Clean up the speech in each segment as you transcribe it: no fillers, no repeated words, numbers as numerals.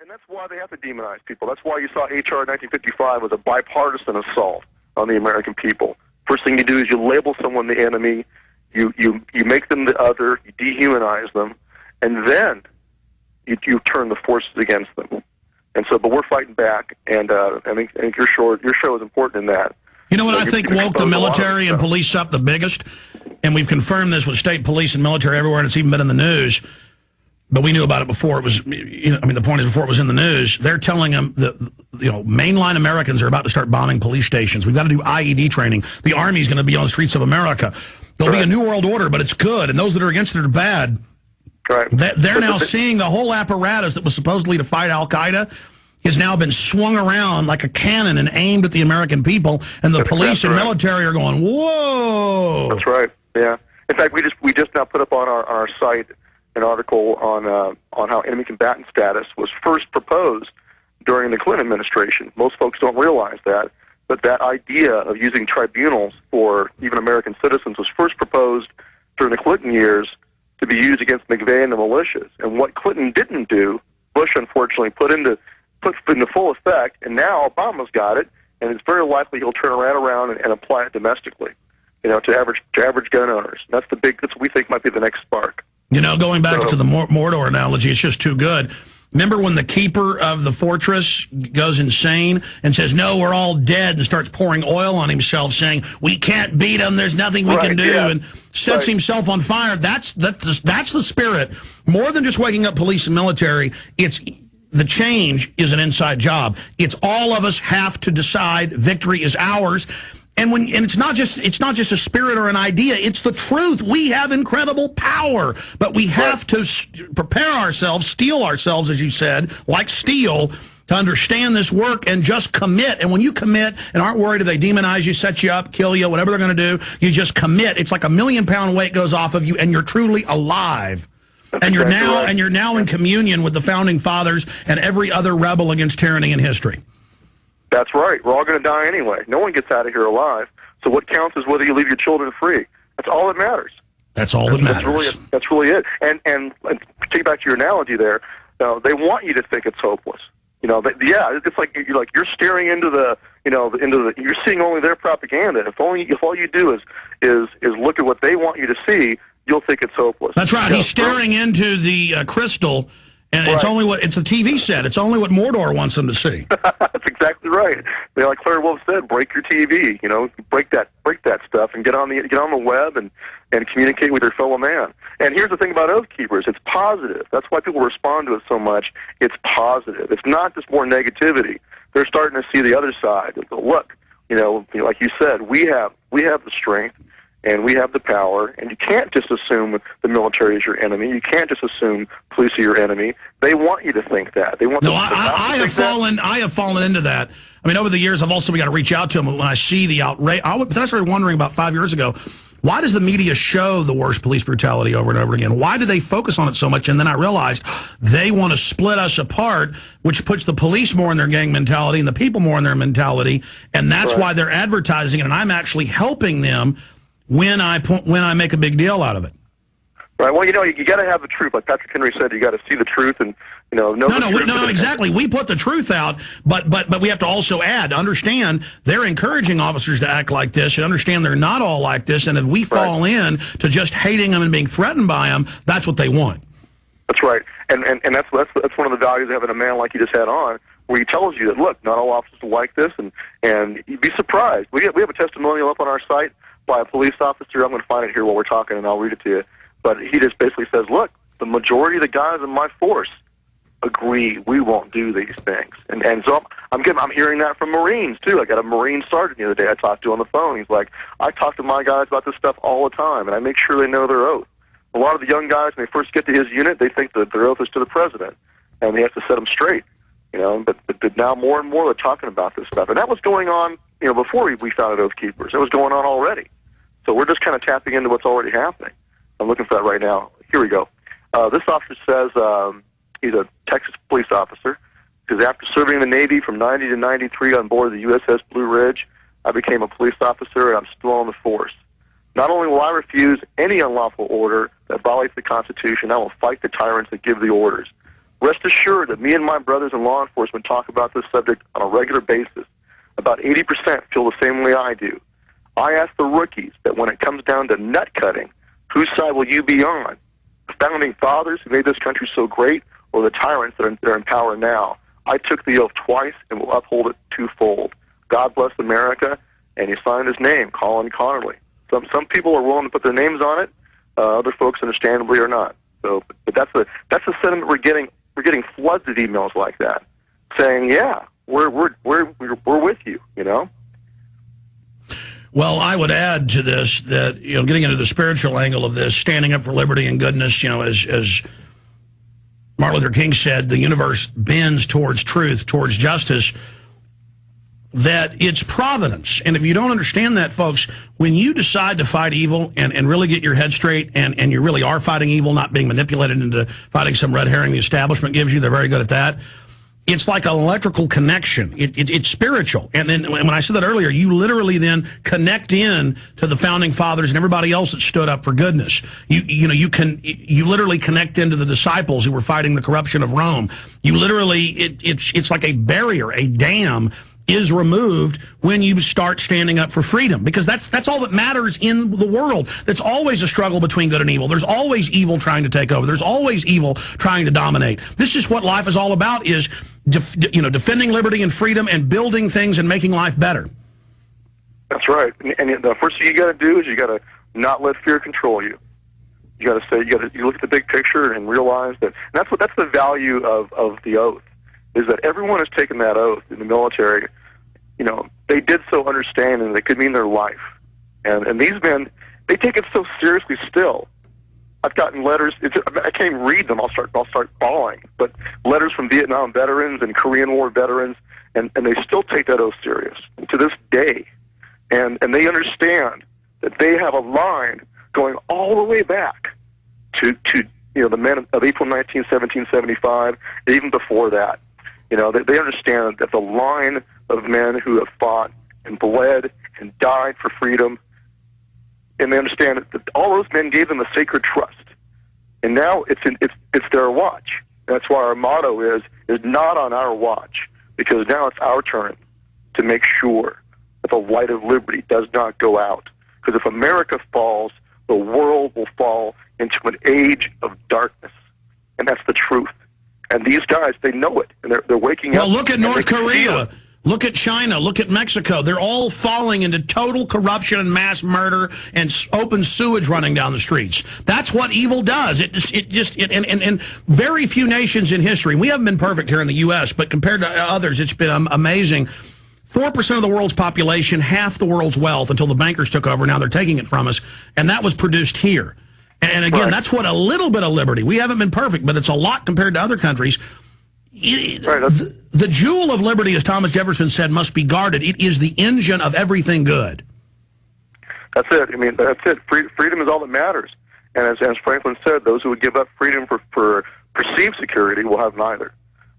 And that's why they have to demonize people. That's why you saw H.R. 1955 was a bipartisan assault on the American people. First thing you do is you label someone the enemy, you make them the other, you dehumanize them, and then you turn the forces against them. And so, but we're fighting back, and I think your show is important in that. You know what I think woke the military and police up the biggest? And we've confirmed this with state police and military everywhere, and it's even been in the news. But we knew about it before it was, the point is before it was in the news. They're telling them that, mainline Americans are about to start bombing police stations. We've got to do IED training. The Army's going to be on the streets of America. There'll be a new world order, but it's good. And those that are against it are bad. Right. They're now seeing the whole apparatus that was supposedly to fight Al-Qaeda has now been swung around like a cannon and aimed at the American people. And the police and military are going, whoa. That's right. Yeah. In fact, we just now put up on our site an article on how enemy combatant status was first proposed during the Clinton administration. Most folks don't realize that, but that idea of using tribunals for even American citizens was first proposed during the Clinton years to be used against McVeigh and the militias. And what Clinton didn't do, Bush unfortunately put into full effect, and now Obama's got it, and it's very likely he'll turn around and apply it domestically, to average gun owners. That's what we think might be the next spark. Going back to the Mordor analogy, it's just too good. Remember when the keeper of the fortress goes insane and says, no, we're all dead, and starts pouring oil on himself, saying, we can't beat them, there's nothing we can do, and sets himself on fire. That's the spirit. More than just waking up police and military, the change is an inside job. It's all of us have to decide victory is ours. And it's not just a spirit or an idea, it's the truth. We have incredible power, but we have to prepare ourselves, steel ourselves, as you said, like steel, to understand this work and just commit. And when you commit and aren't worried if they demonize you, set you up, kill you, whatever they're going to do, you just commit. It's like a 1,000,000-pound weight goes off of you, and you're truly alive. And you're now in communion with the Founding Fathers and every other rebel against tyranny in history. That's right. We're all going to die anyway. No one gets out of here alive. So what counts is whether you leave your children free. That's all that matters. That's all that matters. That's really it. And to take back to your analogy there, they want you to think it's hopeless. It's like you're staring into you're seeing only their propaganda. If all you do is look at what they want you to see, you'll think it's hopeless. That's right. He's staring into the crystal. And it's a TV set. It's only what Mordor wants them to see. That's exactly right. Like Claire Wolf said, break your TV. Break that stuff and get on the web and communicate with your fellow man. And here's the thing about Oath Keepers: it's positive. That's why people respond to it so much. It's positive. It's not just more negativity. They're starting to see the other side. Look, like you said, we have the strength. And we have the power, and you can't just assume the military is your enemy. You can't just assume police are your enemy. They want you to think that. They want. No, I have fallen into that. I mean, over the years, I've also got to reach out to them when I see the outrage. Then I started wondering about 5 years ago, why does the media show the worst police brutality over and over again? Why do they focus on it so much? And then I realized they want to split us apart, which puts the police more in their gang mentality and the people more in their mentality, and that's why they're advertising it. And I'm actually helping them when I make a big deal out of it. Right. Well, you got to have the truth. Like Patrick Henry said, you got to see the truth and know the truth. No, exactly. We put the truth out, but we have to also understand they're encouraging officers to act like this and understand they're not all like this. And if we fall in to just hating them and being threatened by them, that's what they want. That's right. And that's one of the values of having a man like you just had on, where he tells you that, look, not all officers are like this, and you'd be surprised. We have a testimonial up on our site by a police officer. I'm going to find it here while we're talking, and I'll read it to you. But he just basically says, look, the majority of the guys in my force agree we won't do these things. And so I'm hearing that from Marines, too. I got a Marine sergeant the other day I talked to on the phone. He's like, I talk to my guys about this stuff all the time, and I make sure they know their oath. A lot of the young guys, when they first get to his unit, they think that their oath is to the president, and they have to set them straight. But now more and more they're talking about this stuff. And that was going on, before we founded Oath Keepers. It was going on already. So we're just kind of tapping into what's already happening. I'm looking for that right now. Here we go. This officer says he's a Texas police officer. Because after serving in the Navy from 90 to 93 on board the USS Blue Ridge, I became a police officer, and I'm still on the force. Not only will I refuse any unlawful order that violates the Constitution, I will fight the tyrants that give the orders. Rest assured that me and my brothers in law enforcement talk about this subject on a regular basis. About 80% feel the same way I do. I ask the rookies that when it comes down to nut cutting, whose side will you be on? The founding fathers who made this country so great, or the tyrants that are in power now? I took the oath twice and will uphold it twofold. God bless America, and he signed his name, Colin Connerly. Some people are willing to put their names on it. Other folks, understandably, are not. So, but that's the sentiment we're getting. We're getting floods of emails like that, saying, "Yeah, we're with you." You know. Well, I would add to this that, getting into the spiritual angle of this, standing up for liberty and goodness, as Martin Luther King said, the universe bends towards truth, towards justice, that it's providence. And if you don't understand that, folks, when you decide to fight evil and really get your head straight and you really are fighting evil, not being manipulated into fighting some red herring the establishment gives you, they're very good at that. It's like an electrical connection. It's spiritual. And then when I said that earlier, you literally then connect in to the founding fathers and everybody else that stood up for goodness. You literally connect into the disciples who were fighting the corruption of Rome. You literally, it's like a barrier, a dam is removed when you start standing up for freedom, because that's all that matters in the world. That's always a struggle between good and evil. There's always evil trying to take over. There's always evil trying to dominate. This is what life is all about, is defending liberty and freedom and building things and making life better. That's right. And the first thing you got to do is you got to not let fear control you. You got to say, you look at the big picture and realize that, and that's the value of the oath, is that everyone has taken that oath in the military. They did so understanding that it could mean their life. And these men, they take it so seriously still. I've gotten letters, I can't even read them, I'll start bawling, but letters from Vietnam veterans and Korean War veterans, and they still take that oath serious to this day. And they understand that they have a line going all the way back to the men of April 19, 1775, even before that. They understand that the line of men who have fought and bled and died for freedom, and they understand that all those men gave them a sacred trust. And now it's their watch. That's why our motto is not on our watch, because now it's our turn to make sure that the light of liberty does not go out. Because if America falls, the world will fall into an age of darkness. And that's the truth. And these guys, they know it, and they're waking up. Well, look at North Korea. Look at China. Look at Mexico. They're all falling into total corruption and mass murder and open sewage running down the streets. That's what evil does. And very few nations in history. We haven't been perfect here in the U.S., but compared to others, it's been amazing. 4% of the world's population, half the world's wealth until the bankers took over. Now they're taking it from us, and that was produced here. And again, right. That's what a little bit of liberty. We haven't been perfect, but it's a lot compared to other countries. The jewel of liberty, as Thomas Jefferson said, must be guarded. It is the engine of everything good. That's it. I mean, that's it. Freedom is all that matters. And as Franklin said, those who would give up freedom for perceived security will have neither.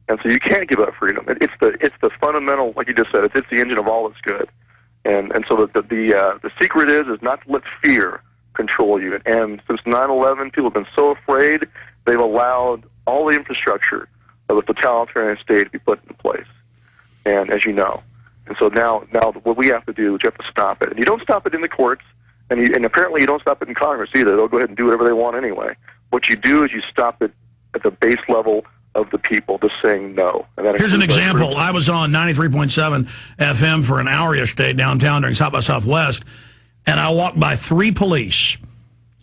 And so you can't give up freedom. It's the fundamental, like you just said. It's the engine of all that's good. And so the secret is not to let fear control you. And since 9/11, people have been so afraid, they've allowed all the infrastructure of a totalitarian state to be put in place. And as you know, and so now what we have to do is you have to stop it. And you don't stop it in the courts, and apparently you don't stop it in Congress either. They'll go ahead and do whatever they want anyway. What you do is you stop it at the base level of the people, just saying no. And here's an example. I was on 93.7 FM for an hour yesterday downtown during South by Southwest, and I walked by 3 police,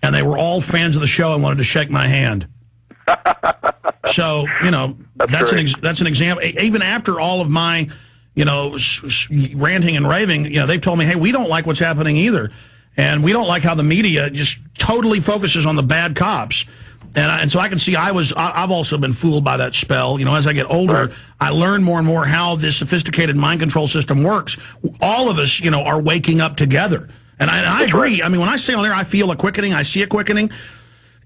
and they were all fans of the show and wanted to shake my hand. So, that's an example. Even after all of my, ranting and raving, they've told me, hey, we don't like what's happening either. And we don't like how the media just totally focuses on the bad cops. And so I can see I've also been fooled by that spell. As I get older, right. I learn more and more how this sophisticated mind control system works. All of us, are waking up together. And I agree. Right. I mean, when I say on there, I feel a quickening, I see a quickening.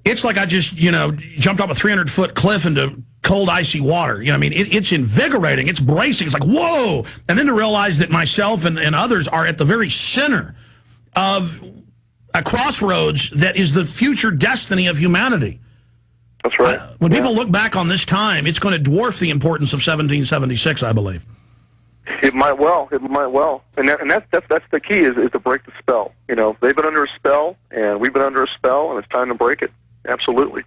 It's like I just, jumped off a 300-foot cliff into cold, icy water. It's invigorating. It's bracing. It's like, whoa. And then to realize that myself and others are at the very center of a crossroads that is the future destiny of humanity. That's right. When people look back on this time, it's going to dwarf the importance of 1776, I believe. It might well. It might well. And that's the key is to break the spell. You know, they've been under a spell, and we've been under a spell, and it's time to break it. Absolutely.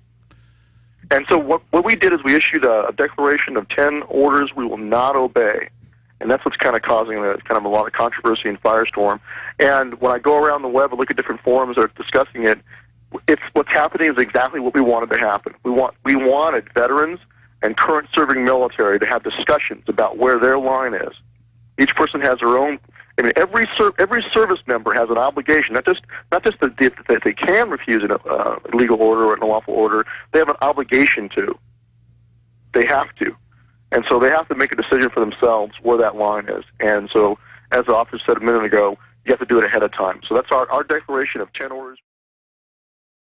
And so what we did is we issued a declaration of 10 orders we will not obey. And that's what's kind of causing kind of a lot of controversy and firestorm. And when I go around the web and look at different forums that are discussing it, what's happening is exactly what we wanted to happen. We wanted veterans and current serving military to have discussions about where their line is. Each person has their own. I mean, every service member has an obligation, not just that they can refuse a legal order or an unlawful order. They have an obligation to. They have to. And so they have to make a decision for themselves where that line is. And so, as the officer said a minute ago, you have to do it ahead of time. So that's our declaration of 10 orders.